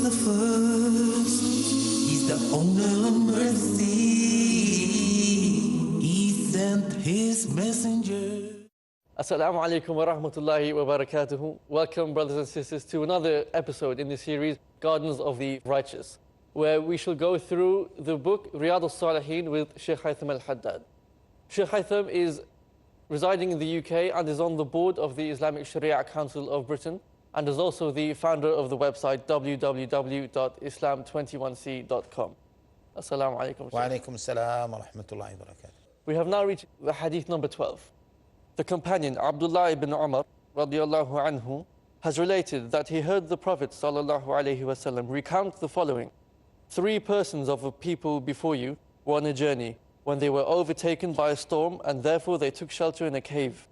the first. He's the owner of mercy. He sent his messenger. Assalamu alaikum wa rahmatullahi wa barakatuhu. Welcome, brothers and sisters, to another episode in the series Gardens of the Righteous, where we shall go through the book Riyaad Sauliheen with Sheikh Haitham Al Haddad. Sheikh Haitham is residing in the UK and is on the board of the Islamic Sharia Council of Britain, and is also the founder of the website www.islam21c.com. Assalamu alaikum. Wa alaikum assalam wa rahmatullahi wa barakatuh. We have now reached the hadith number 12. The companion Abdullah ibn Umar radiallahu anhu has related that he heard the Prophet sallallahu alaihi wasallam recount the following: 3 persons of a people before you were on a journey when they were overtaken by a storm, and therefore they took shelter in a cave.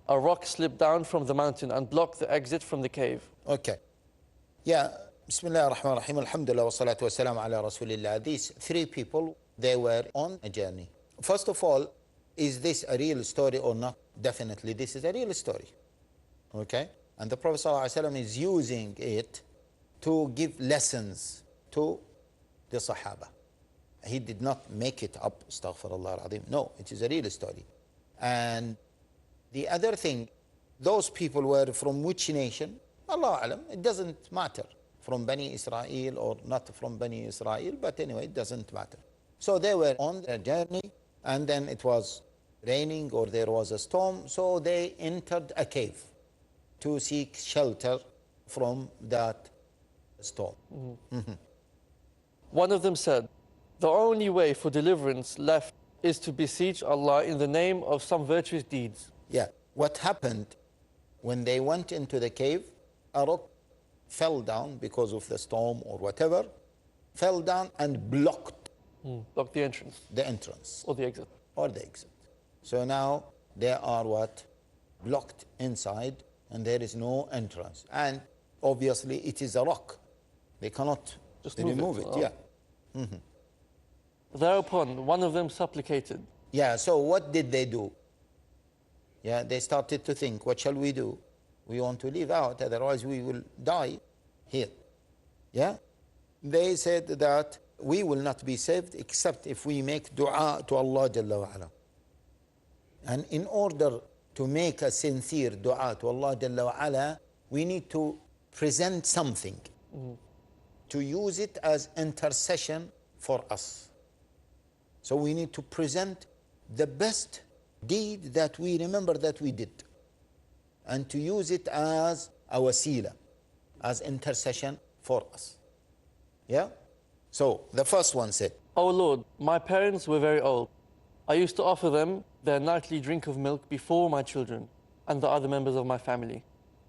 A rock slipped down from the mountain and blocked the exit from the cave. Okay. Yeah. Bismillah ar-Rahman ar-Rahim. Alhamdulillah wa salatu wa salam ala Rasulillah. These 3 people, they were on a journey. First of all, is this a real story or not? Definitely, this is a real story. Okay? And the Prophet ﷺ is using it to give lessons to the Sahaba. He did not make it up, astaghfirullah al-azim. No, it is a real story. And the other thing, those people were from which nation? Allah alam, it doesn't matter. From Bani Israel or not from Bani Israel, but anyway, it doesn't matter. So they were on a journey, and then it was raining or there was a storm, so they entered a cave to seek shelter from that storm. One of them said, "The only way for deliverance left is to beseech Allah in the name of some virtuous deeds." Yeah, what happened when they went into the cave, a rock fell down because of the storm or whatever, fell down and blocked Block the entrance. The entrance. Or the exit. Or the exit. So now they are what? Blocked inside, and there is no entrance. And obviously it is a rock. They cannot just remove it. Yeah. Thereupon one of them supplicated. Yeah, so what did they do? Yeah, they started to think, what shall we do? We want to leave out, otherwise we will die here. Yeah? They said that we will not be saved except if we make dua to Allah Jalla wa Ala. And in order to make a sincere dua to Allah Jalla wa Ala, we need to present something to use it as intercession for us. So we need to present the best deed that we remember that we did, and to use it as a wasila, as intercession for us. Yeah? So the first one said, "O Lord, my parents were very old. I used to offer them their nightly drink of milk before my children and the other members of my family.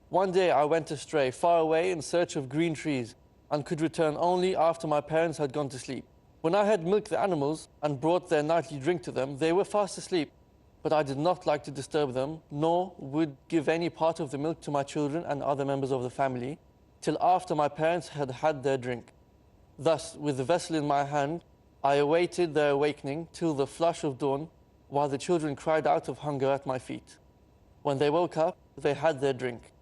One day I went astray far away in search of green trees and could return only after my parents had gone to sleep. When I had milked the animals and brought their nightly drink to them, they were fast asleep, but I did not like to disturb them, nor would give any part of the milk to my children and other members of the family till after my parents had had their drink. Thus, with the vessel in my hand, I awaited their awakening till the flush of dawn, while the children cried out of hunger at my feet. When they woke up, they had their drink.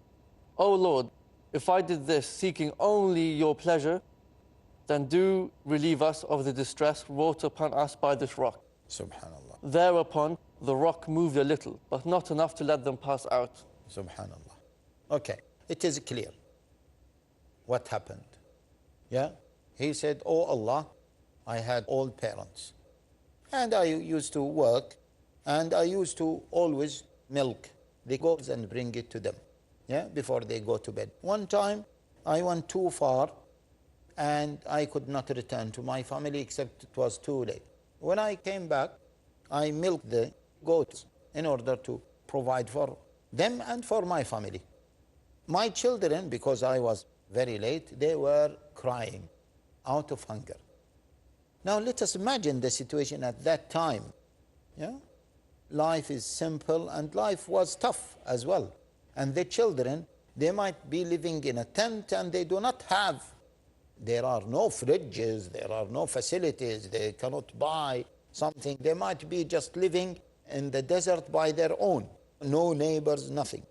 O Lord, if I did this seeking only your pleasure, then do relieve us of the distress wrought upon us by this rock." Subhanallah. Thereupon, the rock moved a little, but not enough to let them pass out. Subhanallah. Okay, it is clear what happened. Yeah? He said, "Oh Allah, I had old parents, and I used to work, and I used to always milk the goats and bring it to them, yeah, before they go to bed. One time, I went too far, and I could not return to my family except it was too late. When I came back, I milked the goats in order to provide for them and for my family. My children, because I was very late, they were crying out of hunger. Now let us imagine the situation at that time. Yeah? Life is simple and life was tough as well. And the children, they might be living in a tent and they do not have, there are no fridges, there are no facilities, they cannot buy something. They might be just living in the desert by their own. No neighbors, nothing.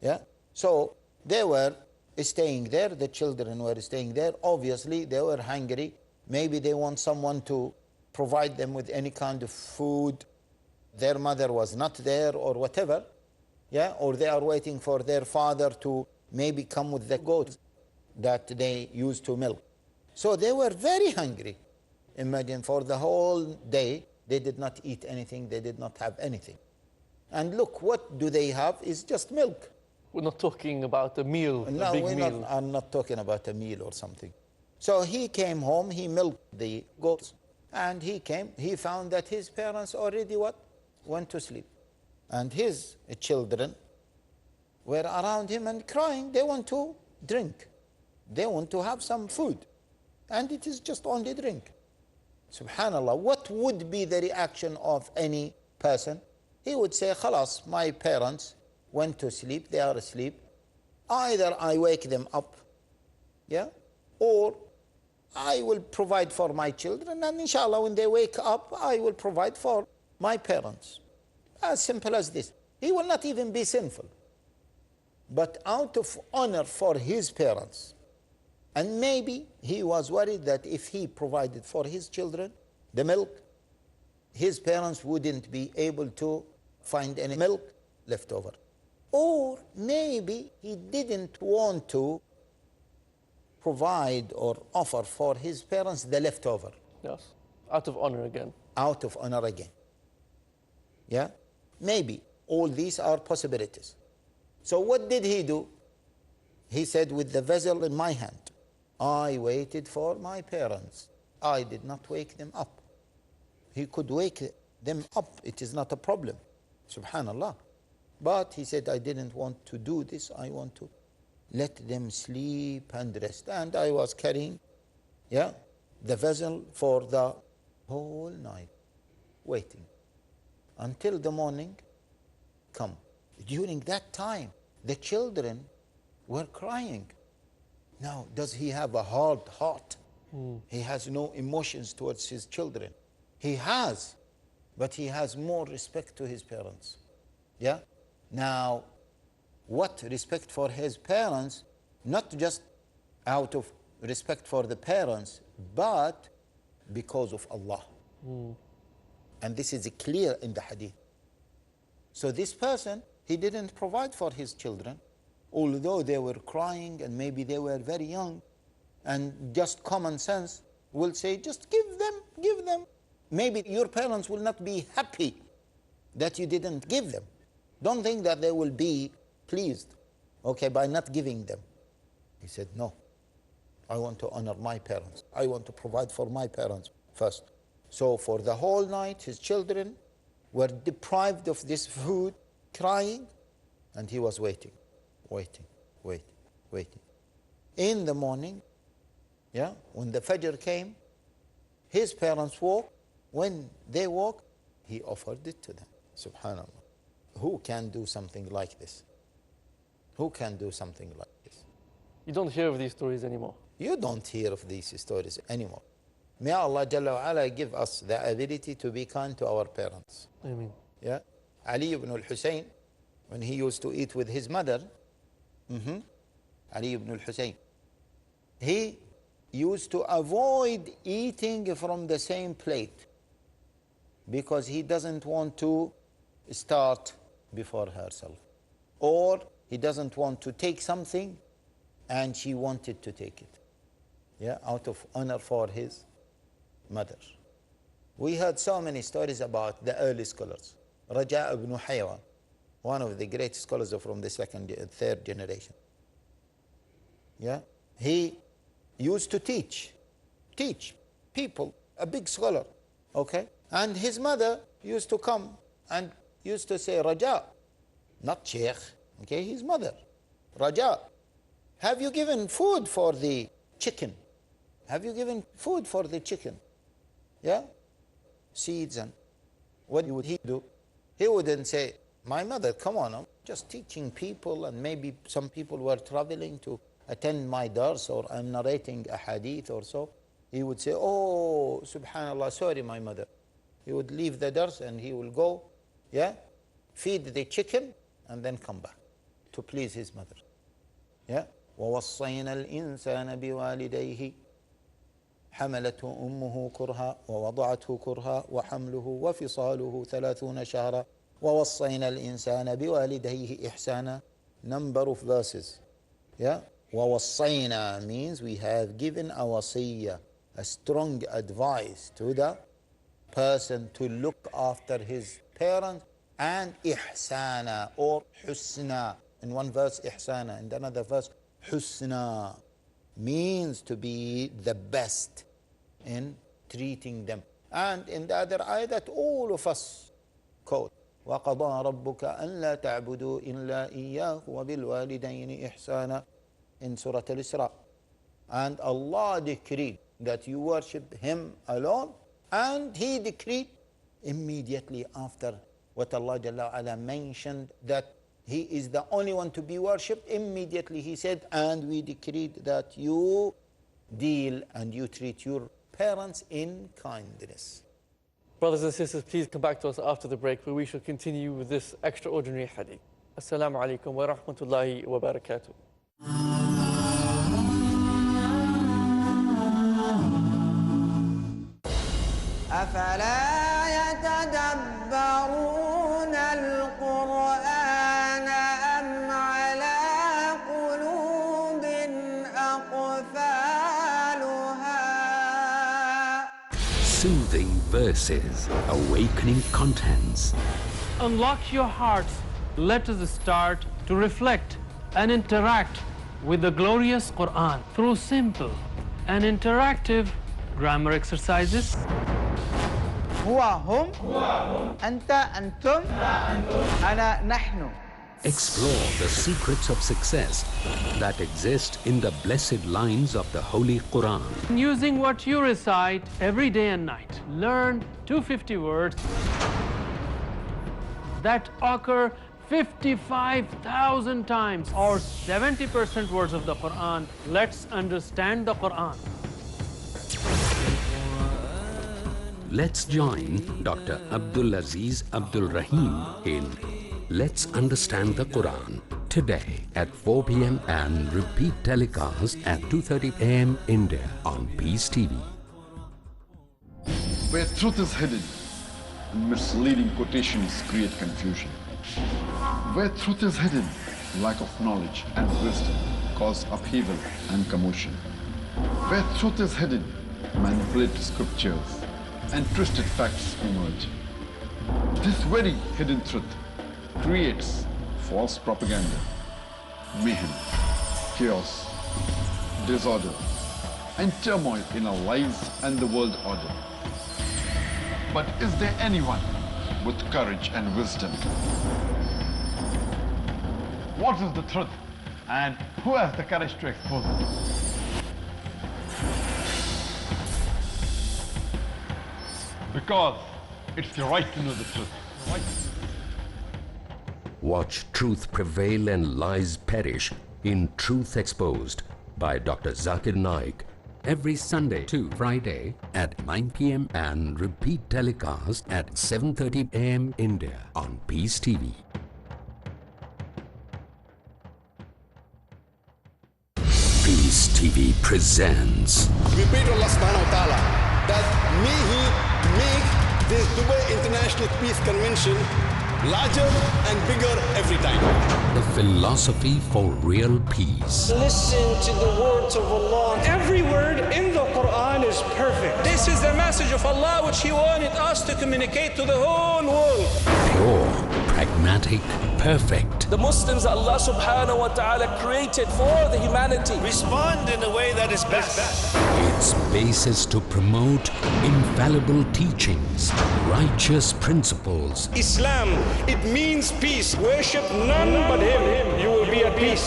Yeah? So they were staying there, the children were staying there. Obviously, they were hungry. Maybe they want someone to provide them with any kind of food. Their mother was not there or whatever. Yeah, or they are waiting for their father to maybe come with the goats that they used to milk. So they were very hungry. Imagine, for the whole day, they did not eat anything, they did not have anything. And look, what do they have is just milk. We're not talking about a meal, No, a big meal. I'm not talking about a meal or something. So he came home, he milked the goats, and he found that his parents already what? Went to sleep. And his children were around him and crying. They want to drink. They want to have some food. And it is just only drink. Subhanallah, what would be the reaction of any person? He would say, khalas, my parents went to sleep, they are asleep. Either I wake them up, yeah, or I will provide for my children, and inshallah, when they wake up, I will provide for my parents. As simple as this. He will not even be sinful. But out of honor for his parents, and maybe he was worried that if he provided for his children the milk, his parents wouldn't be able to find any milk left over. Or maybe he didn't want to provide or offer for his parents the leftover. Yes, out of honor again. Out of honor again. Yeah? Maybe. All these are possibilities. So what did he do? He said, with the vessel in my hand, I waited for my parents. I did not wake them up. He could wake them up. It is not a problem. Subhanallah. But he said, I didn't want to do this. I want to let them sleep and rest. And I was carrying, yeah, the vessel for the whole night, waiting until the morning come. During that time, the children were crying. Now, does he have a hard heart? He has no emotions towards his children. He has, but he has more respect to his parents. Yeah? Now, what respect for his parents, not just out of respect for the parents, but because of Allah. And this is clear in the hadith. So this person, he didn't provide for his children, although they were crying and maybe they were very young, and just common sense will say, just give them. Maybe your parents will not be happy that you didn't give them. Don't think that they will be pleased, okay, by not giving them. He said, no, I want to honor my parents. I want to provide for my parents first. So for the whole night, his children were deprived of this food, crying, and he was waiting. In the morning, yeah, when the Fajr came, his parents woke. When they woke, he offered it to them. Subhanallah. Who can do something like this? Who can do something like this? You don't hear of these stories anymore. You don't hear of these stories anymore. May Allah Jalla wa Ala give us the ability to be kind to our parents. Ameen. Yeah? Ali ibn al-Hussein, when he used to eat with his mother, Ali ibn al-Hussein, he used to avoid eating from the same plate because he doesn't want to start before herself, or he doesn't want to take something and she wanted to take it, yeah, out of honor for his mother. We heard so many stories about the early scholars. Raja ibn Haywan, one of the great scholars from the second and third generation. Yeah, he used to teach people, a big scholar, okay? And his mother used to come and used to say, Raja, not Sheikh, okay, his mother. Raja, have you given food for the chicken? Have you given food for the chicken? Yeah? Seeds. And what would he do? He wouldn't say, my mother, come on, I'm just teaching people, and maybe some people were traveling to attend my dars, or I'm narrating a hadith or so. He would say, oh, subhanallah, sorry, my mother. He would leave the dars and he will go, yeah, feed the chicken and then come back to please his mother. Yeah? ووصينا الإنسان بوالديه حملته أمه كرها ووضعته كرها وحمله وفصاله 30 شهرا ووصينا الإنسان بوالديه إحسانا. Number of verses. Yeah. ووصينا means we have given a wasiyah, a strong advice to the person to look after his parents, and ihsana or husna. In one verse ihsana, in another verse husna means to be the best in treating them. And in the other ayah that all of us quote, وَقَضَى رَبُّكَ أَنْ لَا تَعْبُدُوا إِلَّا إِيَّاهُ وَبِالْوَالِدَيْنِ إِحْسَانًا in Surah Al-Isra. And Allah decreed that you worship Him alone, and He decreed immediately after what Allah Jalla Ala mentioned that He is the only one to be worshipped. Immediately He said, and we decreed that you deal and you treat your parents in kindness. Brothers and sisters, please come back to us after the break where we shall continue with this extraordinary hadith. Assalamu alaikum wa rahmatullahi wa barakatuh. أفلا يتدبرون القرآن أم على قلوب أقفالها. Soothing verses, awakening contents. Unlock your hearts. Let us start to reflect and interact with the glorious Quran through simple and interactive grammar exercises. هو هم أنت أنتم أنا نحن. Explore the secrets of success that exist in the blessed lines of the Holy Quran. Using what you recite every day and night, learn 250 words that occur 55,000 times, or 70% words of the Quran. Let's understand the Quran. Let's join Dr. Abdul Aziz Abdul Rahim in Let's Understand the Quran today at 4 p.m. and repeat telecast at 2:30 a.m. India on Peace TV. Where truth is hidden, misleading quotations create confusion. Where truth is hidden, lack of knowledge and wisdom cause upheaval and commotion. Where truth is hidden, manipulated scriptures and twisted facts emerge. This very hidden truth creates false propaganda, mayhem, chaos, disorder, and turmoil in our lives and the world order. But is there anyone with courage and wisdom? What is the truth, and who has the courage to expose it? Because it's your right to know the truth. Watch Truth Prevail and Lies Perish in Truth Exposed by Dr. Zakir Naik every Sunday to Friday at 9 p.m. and repeat telecast at 7:30 a.m. India on Peace TV. Peace TV presents. We pray to Allah subhanahu wa ta'ala that may He make this Dubai International Peace Convention larger and bigger every time. The philosophy for real peace. Listen to the words of Allah. Every word in the Quran is perfect. This is the message of Allah which He wanted us to communicate to the whole world. Pure, pragmatic, perfect. The Muslims Allah subhanahu wa ta'ala created for the humanity. Respond in a way that is best. Its basis to promote infallible teachings, righteous principles. Islam, it means peace. Worship none but Him. You will be at peace.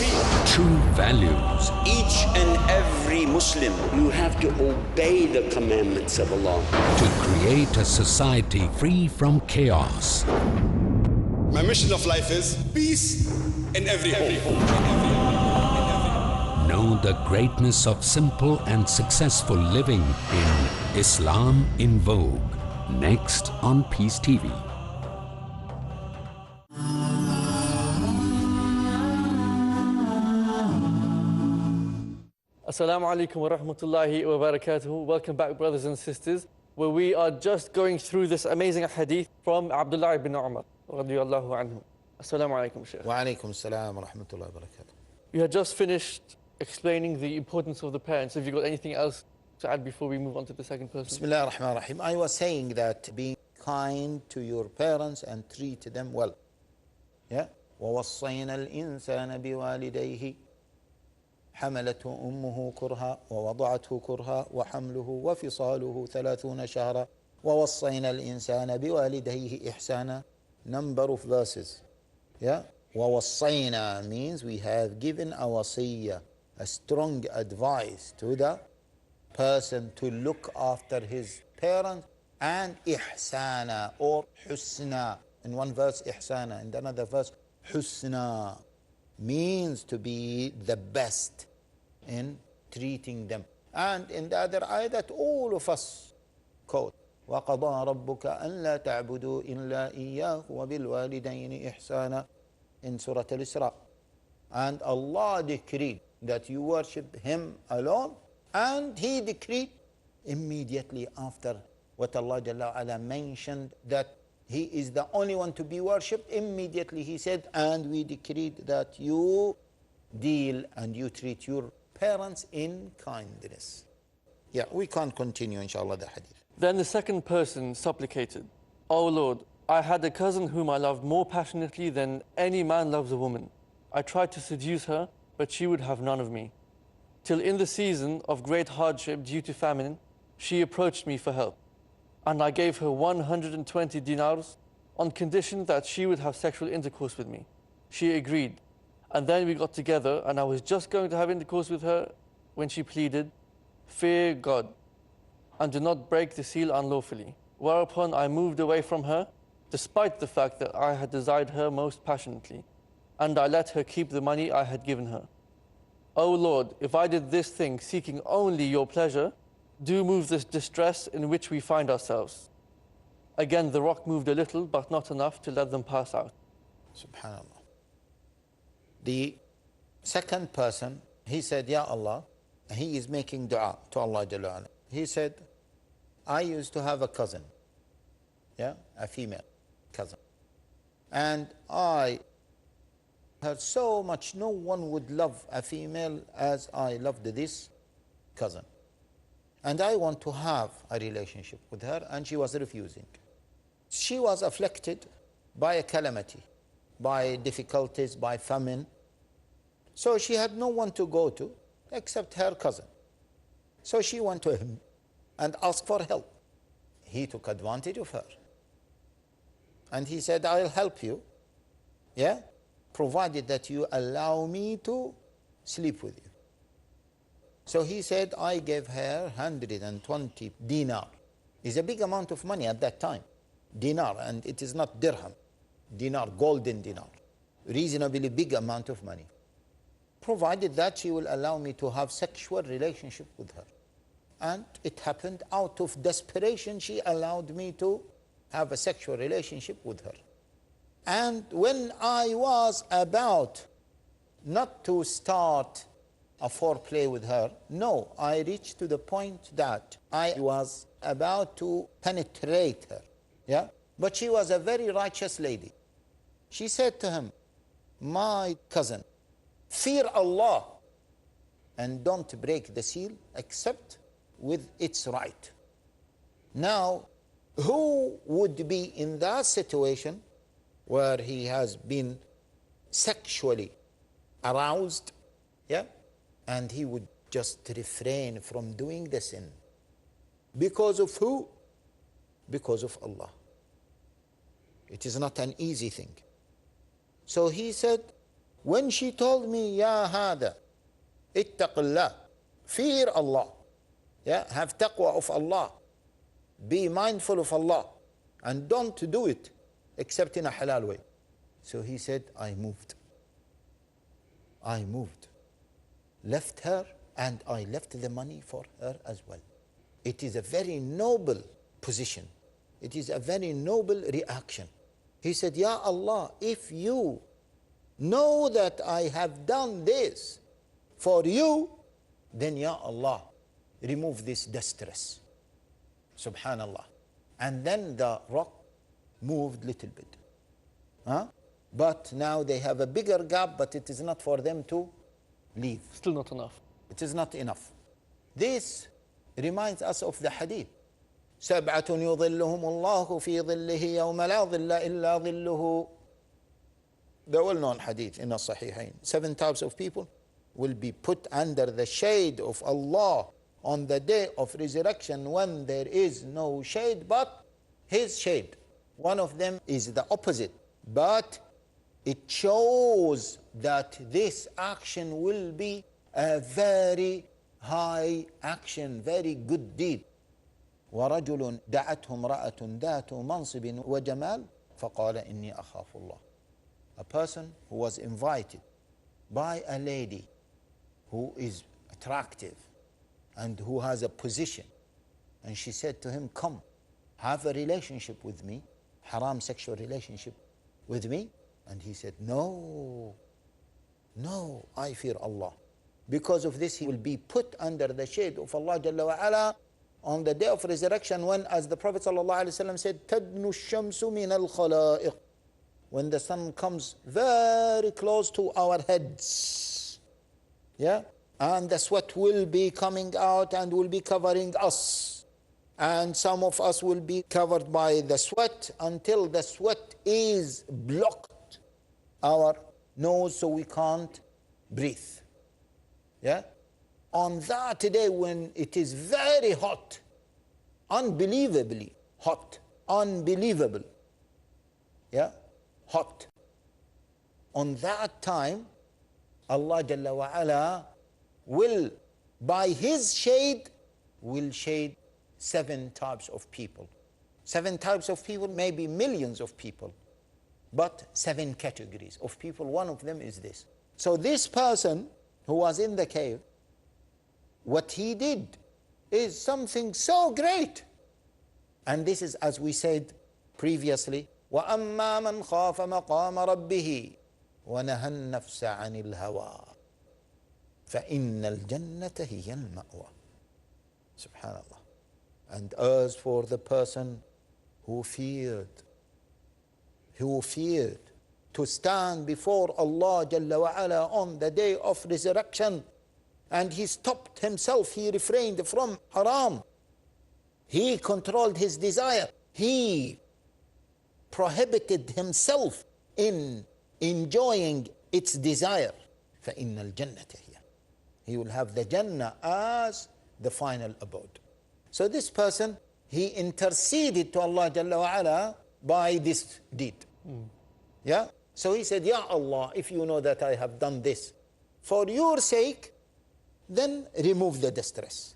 True values. Each and every Muslim, you have to obey the commandments of Allah. To create a society free from chaos. My mission of life is peace in every home. Know the greatness of simple and successful living in Islam in Vogue. Next on Peace TV. Assalamu alaikum wa rahmatullahi wa barakatuhu. Welcome back, brothers and sisters, where we are just going through this amazing hadith from Abdullah ibn Umar radiyallahu anhu. Assalamu alaikum, Shaykh. Wa alaikum assalam wa rahmatullahi wa barakatuh. You had just finished explaining the importance of the parents. Have you got anything else to add before we move on to the second person? Bismillah ar-Rahman ar-Rahim. I was saying that being kind to your parents and treat them well. Yeah? وَوَصَّيْنَا الْإِنسَانَ بِوَالِدَيْهِ حملته أمه كرها ووضعته كرها وحمله وفصاله 30 شهرا ووصينا الإنسان بوالديه إحسانا. Number of verses. Yeah? ووصينا means we have given a wasiyah, a strong advice to the person to look after his parents, and إحسانا or حسنا. In one verse إحسانا, in another verse حسنا means to be the best in treating them. And in the other ayah that all of us quote, وَقَضَى رَبُّكَ أَنْ لَا تَعْبُدُوا إِلَّا إِيَّاهُ وَبِالْوَالِدَيْنِ إِحْسَانًا in Surah Al-Isra. And Allah decreed that you worship Him alone, and He decreed immediately after what Allah Jalla Ala mentioned that He is the only one to be worshipped. Immediately He said, and we decreed that you deal and you treat your parents in kindness. Yeah, we can't continue inshallah the hadith. Then the second person supplicated, O Lord, I had a cousin whom I loved more passionately than any man loves a woman. I tried to seduce her, but she would have none of me. Till in the season of great hardship due to famine, she approached me for help. And I gave her 120 dinars on condition that she would have sexual intercourse with me. She agreed. And then we got together, and I was just going to have intercourse with her when she pleaded, fear God, and do not break the seal unlawfully. Whereupon I moved away from her, despite the fact that I had desired her most passionately, and I let her keep the money I had given her. O Lord, if I did this thing seeking only your pleasure, do move this distress in which we find ourselves. Again, the rock moved a little, but not enough to let them pass out. Subhanallah. The second person, he said, Ya Allah, he is making dua to Allah Jalla Ala. He said, I used to have a cousin, yeah, a female cousin. And I heard so much, no one would love a female as I loved this cousin. And I want to have a relationship with her, and she was refusing. She was afflicted by a calamity, by difficulties, by famine. So she had no one to go to except her cousin. So she went to him and asked for help. He took advantage of her. And he said, I'll help you, yeah, provided that you allow me to sleep with you. So he said, I gave her 120 dinar. It's a big amount of money at that time. Dinar, and it is not dirham. Dinar, golden dinar. Reasonably big amount of money. Provided that she will allow me to have sexual relationship with her. And it happened out of desperation, she allowed me to have a sexual relationship with her. And when I was about not to start a foreplay with her, no, I reached to the point that I was about to penetrate her, yeah? But she was a very righteous lady. She said to him, my cousin, fear Allah and don't break the seal except with its right. Now, who would be in that situation where he has been sexually aroused, yeah, and he would just refrain from doing the sin? Because of who? Because of Allah. It is not an easy thing. So he said, when she told me, Ya hada, ittaqillah, fear Allah, yeah, have taqwa of Allah, be mindful of Allah, and don't do it except in a halal way. So he said, I moved. I moved. Left her, and I left the money for her as well. It is a very noble position. It is a very noble reaction. He said, Ya Allah, if you know that I have done this for you, then Ya Allah, remove this distress. Subhanallah. And then the rock moved little bit. But now they have a bigger gap, but it is not for them to leave. Still not enough. It is not enough. This reminds us of the hadith. سبعة يظلهم الله في ظله يوم لا ظل إلا ظله. The well-known hadith in the Sahihain. 7 types of people will be put under the shade of Allah on the day of resurrection when there is no shade but His shade. One of them is the opposite, but it shows that this action will be a very high action, very good deed. ورجل دعته امرأة ذات منصب وجمال فقال إني أخاف الله. A person who was invited by a lady who is attractive and who has a position, and she said to him, come, have a relationship with me, haram sexual relationship with me. And he said, no, I fear Allah. Because of this, he will be put under the shade of Allah Jalla wa Ala on the day of resurrection, when, as the Prophet ﷺ said, تَدْنُ الشَّمْسُ مِنَ الْخَلَائِقِ, when the sun comes very close to our heads. Yeah? And the sweat will be coming out and will be covering us. And some of us will be covered by the sweat until the sweat is blocked our nose so we can't breathe. Yeah? On that day when it is very hot, unbelievably hot, unbelievable, yeah, hot. On that time, Allah Jalla wa Ala will, by His shade, will shade 7 types of people. 7 types of people, maybe millions of people, but 7 categories of people. One of them is this. So this person who was in the cave, what he did is something so great. And this is, as we said previously, وَأَمَّا مَنْ خَافَ مَقَامَ رَبِّهِ وَنَهَى النَّفْسَ عَنِ الْهَوَىٰ فَإِنَّ الْجَنَّةَ هِيَ الْمَأْوَىٰ. Subhanallah. And as for the person who feared to stand before Allah Jalla wa Ala on the day of resurrection, and he stopped himself, he refrained from haram, he controlled his desire, he prohibited himself in enjoying its desire, فَإِنَّ الْجَنَّةَ هِيَ, he will have the Jannah as the final abode. So this person, he interceded to Allah Jalla wa Ala by this deed. Yeah? So he said, Ya Allah, if you know that I have done this for your sake, then remove the distress.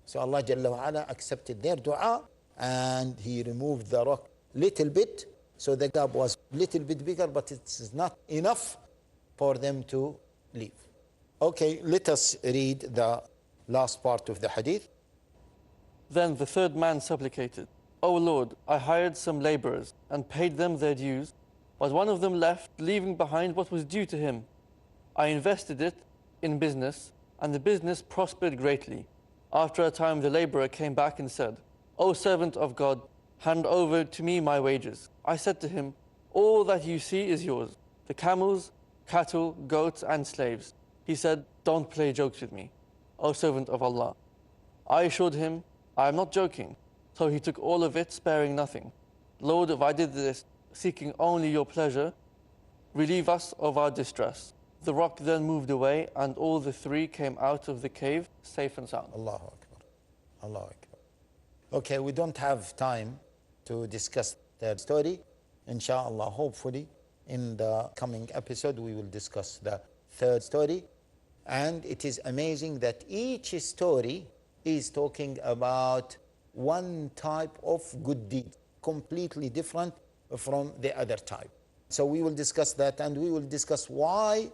So Allah Jalla wa Ala accepted their dua, and He removed the rock little bit. So the gap was little bit bigger, but it's not enough for them to leave. Okay, let us read the last part of the hadith. Then the third man supplicated, O Lord, I hired some laborers and paid them their dues, but one of them left, leaving behind what was due to him. I invested it in business, and the business prospered greatly. After a time, the laborer came back and said, O servant of God, hand over to me my wages. I said to him, all that you see is yours, the camels, cattle, goats, and slaves. He said, don't play jokes with me, O servant of Allah. I assured him, I am not joking. So he took all of it, sparing nothing. Lord, if I did this, seeking only your pleasure, relieve us of our distress. The rock then moved away, and all the 3 came out of the cave safe and sound. Allahu Akbar. Allahu Akbar. Okay, we don't have time to discuss that story. Inshallah, hopefully, in the coming episode, we will discuss the 3rd story. And it is amazing that each story is talking about one type of good deed, completely different from the other type. So we will discuss that, and we will discuss why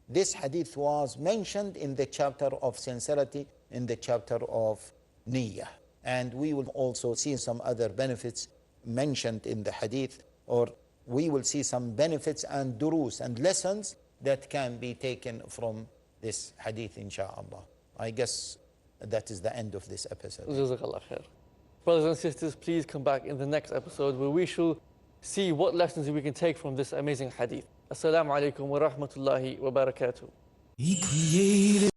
this hadith was mentioned in the chapter of sincerity, in the chapter of niyyah. And we will also see some other benefits mentioned in the hadith, or we will see some benefits and durus and lessons that can be taken from this hadith, insha'Allah. I guess that is the end of this episode. Jazakallah khair. Brothers and sisters, please come back in the next episode where we shall see what lessons we can take from this amazing hadith. Assalamu alaikum wa rahmatullahi wa barakatuh. He created